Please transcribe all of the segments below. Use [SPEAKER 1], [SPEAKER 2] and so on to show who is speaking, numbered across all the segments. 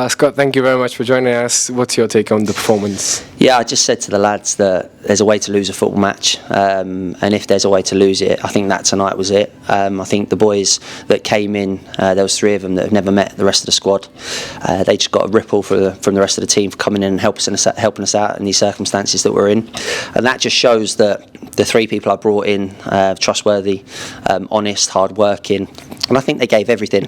[SPEAKER 1] Scott, thank you very much for joining us. What's your take on the performance?
[SPEAKER 2] Yeah, I just said to the lads that there's a way to lose a football match, and if there's a way to lose it, I think that tonight was it. I think the boys that came in, there was 3 of them that have never met the rest of the squad. They just got a ripple from the rest of the team for coming in and helping us out in these circumstances that we're in, and that just shows that the 3 people I brought in, trustworthy, honest, hard-working, and I think they gave everything.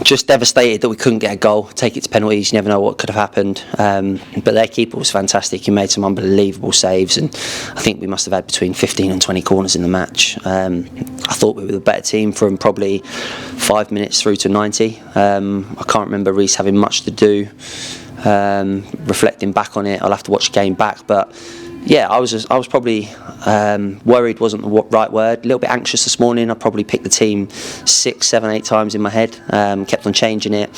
[SPEAKER 2] Just devastated that we couldn't get a goal, take it to penalties, you never know what could have happened, but their keeper was fantastic. He made some unbelievable saves, and I think we must have had between 15 and 20 corners in the match. I thought we were the better team from probably 5 minutes through to 90. I can't remember Reece having much to do. Reflecting back on it, I'll have to watch the game back, but yeah, I was probably worried wasn't the right word. A little bit anxious this morning. I probably picked the team 6, 7, 8 times in my head. Kept on changing it,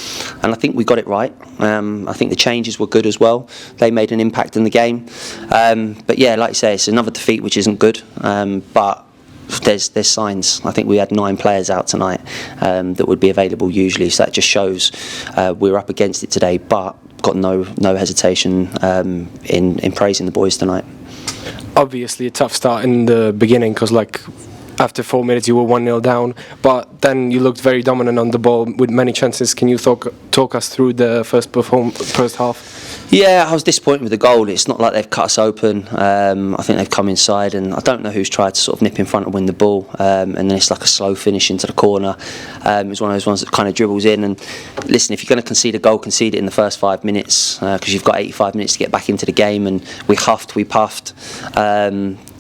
[SPEAKER 2] and I think we got it right. I think the changes were good as well. They made an impact in the game. But yeah, like you say, it's another defeat which isn't good. But there's signs. I think we had 9 players out tonight that would be available usually. So that just shows we're up against it today, but got no hesitation in praising the boys tonight.
[SPEAKER 1] Obviously a tough start in the beginning because after 4 minutes you were 1-0 down, but then you looked very dominant on the ball with many chances. Can you talk us through the first half?
[SPEAKER 2] Yeah, I was disappointed with the goal. It's not like they've cut us open. I think they've come inside, and I don't know who's tried to sort of nip in front and win the ball, and then it's like a slow finish into the corner. It's one of those ones that kind of dribbles in, and listen, if you're going to concede a goal, concede it in the first 5 minutes, because you've got 85 minutes to get back into the game, and we puffed.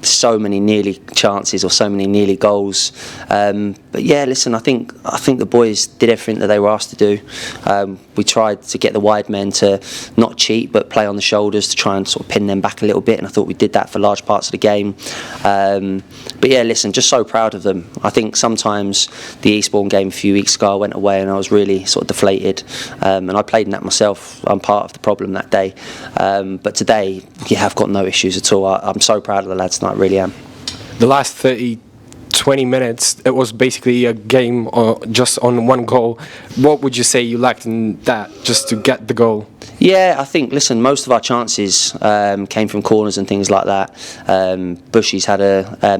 [SPEAKER 2] So many nearly chances or so many nearly goals, but yeah, listen, I think the boys did everything that they were asked to do. We tried to get the wide men to not cheat but play on the shoulders to try and sort of pin them back a little bit, and I thought we did that for large parts of the game. But yeah, listen, just so proud of them. I think sometimes the Eastbourne game a few weeks ago I went away and I was really sort of deflated, and I played in that myself. I'm part of the problem that day, but today you have got no issues at all. I'm so proud of the lads tonight, really am.
[SPEAKER 1] The last 20 minutes, it was basically a game just on one goal. What would you say you lacked in that just to get the goal?
[SPEAKER 2] Yeah, I think, listen, most of our chances came from corners and things like that. Bushy's had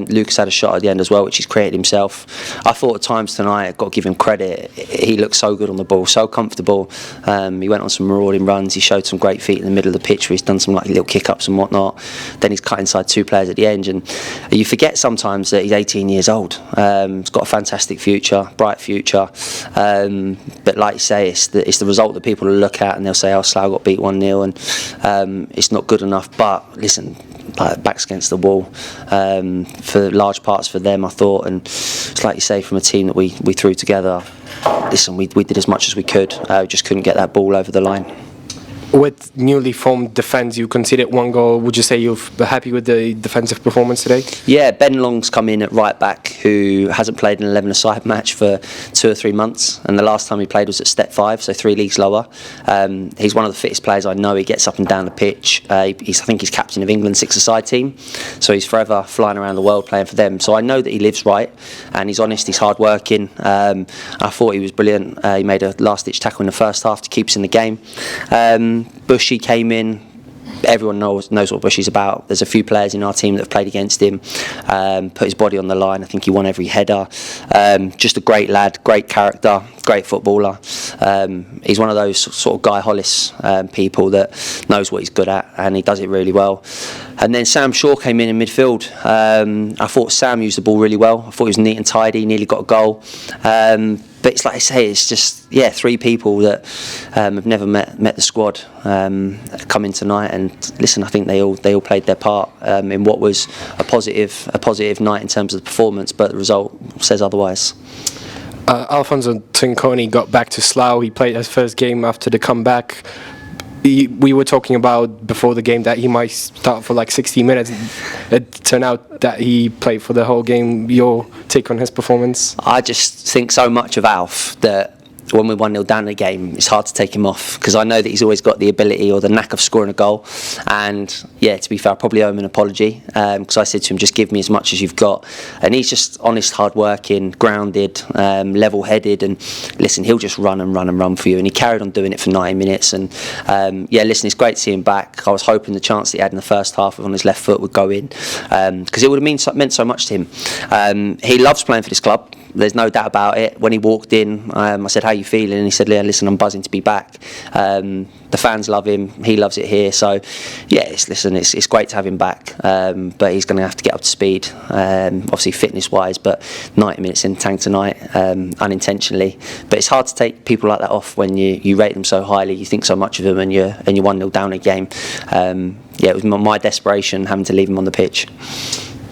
[SPEAKER 2] Lucas had a shot at the end as well, which he's created himself. I thought at times tonight, I've got to give him credit, he looked so good on the ball, so comfortable. He went on some marauding runs, he showed some great feet in the middle of the pitch where he's done some like little kick-ups and whatnot. Then he's cut inside 2 players at the end, and you forget sometimes that he's 18 years old. He's got a fantastic future, bright future. But like you say, it's the result that people will look at and they'll say, oh, Slough got beat 1-0 and it's not good enough. But listen, backs against the wall for large parts for them, I thought, and it's like you say, from a team that we threw together, listen, we did as much as we could, just couldn't get that ball over the line.
[SPEAKER 1] With newly formed defence, you conceded 1 goal. Would you say you're happy with the defensive performance today? Yeah,
[SPEAKER 2] Ben Long's come in at right back, who hasn't played an 11-a-side match for 2 or 3 months, and the last time he played was at Step 5, so 3 leagues lower. He's one of the fittest players I know. He gets up and down the pitch. I think he's captain of England's 6-a-side team, so he's forever flying around the world playing for them. So I know that he lives right, and he's honest, he's hard-working. I thought he was brilliant. He made a last-ditch tackle in the first half to keep us in the game. Bushy came in. Everyone knows what Bushy's about. There's a few players in our team that have played against him, put his body on the line. I think he won every header. Just a great lad, great character, great footballer. He's one of those sort of Guy Hollis people that knows what he's good at, and he does it really well. And then Sam Shaw came in midfield. I thought Sam used the ball really well. I thought he was neat and tidy, nearly got a goal. But it's like I say, it's just 3 people that have never met the squad come in tonight, and listen, I think they all played their part in what was a positive night in terms of the performance, but the result says otherwise.
[SPEAKER 1] Alfonso Tinconi got back to Slough. He played his first game after the comeback. We were talking about before the game that he might start for like 60 minutes. It turned out that he played for the whole game. Your take on his performance?
[SPEAKER 2] I just think so much of Alf that when we're 1-0 down the game, it's hard to take him off, because I know that he's always got the ability or the knack of scoring a goal. And yeah, to be fair, I probably owe him an apology, because I said to him, just give me as much as you've got. And he's just honest, hard-working, grounded, level-headed, and listen, he'll just run and run and run for you. And he carried on doing it for 90 minutes. And yeah, listen, it's great to see him back. I was hoping the chance that he had in the first half on his left foot would go in, because it would have meant so much to him. He loves playing for this club. There's no doubt about it. When he walked in, I said, how are you feeling? And he said, yeah, listen, I'm buzzing to be back. The fans love him. He loves it here. So, yeah, it's great to have him back. But he's going to have to get up to speed, obviously fitness-wise. But 90 minutes in the tank tonight, unintentionally. But it's hard to take people like that off when you rate them so highly. You think so much of them, and you're 1-0 down a game. Yeah, it was my desperation having to leave him on the pitch.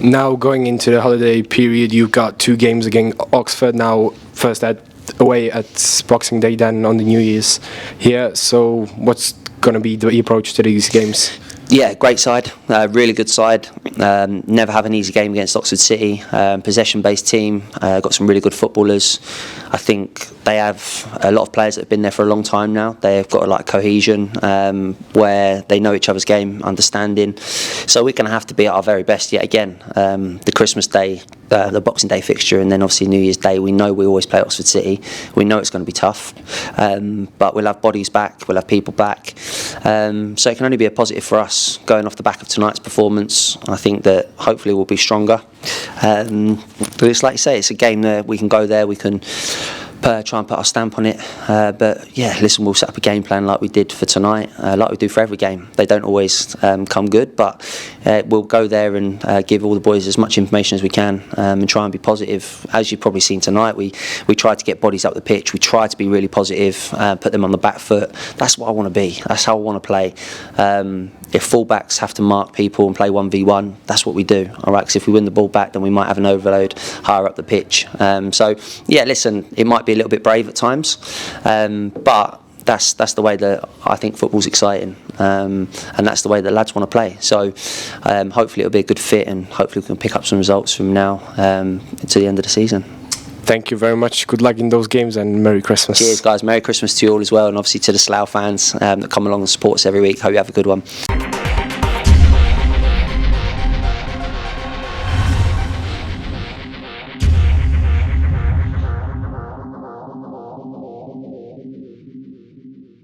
[SPEAKER 1] Now going into the holiday period, you've got 2 games against Oxford now, first away at Boxing Day, then on the New Year's here. So what's going to be the approach to these games?
[SPEAKER 2] Yeah, great side, really good side. Never have an easy game against Oxford City. Possession-based team, got some really good footballers. I think they have a lot of players that have been there for a long time now. They've got a lot of cohesion, where they know each other's game, understanding. So we're going to have to be at our very best yet again. The Christmas Day, the Boxing Day fixture, and then obviously New Year's Day. We know we always play Oxford City. We know it's going to be tough, but we'll have bodies back, we'll have people back. So it can only be a positive for us going off the back of tonight's performance. I think that hopefully we'll be stronger. But it's like you say, it's a game that we can go there, we can try and put our stamp on it. But yeah, listen, we'll set up a game plan like we did for tonight, like we do for every game. They don't always come good, but we'll go there and give all the boys as much information as we can, and try and be positive. As you've probably seen tonight, we try to get bodies up the pitch. We try to be really positive, put them on the back foot. That's what I want to be. That's how I want to play. If fullbacks have to mark people and play 1v1, that's what we do. All right, because if we win the ball back, then we might have an overload higher up the pitch. So yeah, listen, it might be a little bit brave at times, but that's the way that I think football's exciting, and that's the way that lads want to play. So hopefully it'll be a good fit, and hopefully we can pick up some results from now to the end of the season.
[SPEAKER 1] Thank you very much. Good luck in those games, and Merry Christmas.
[SPEAKER 2] Cheers, guys. Merry Christmas to you all as well, and obviously to the Slough fans that come along and support us every week. Hope you have a good one.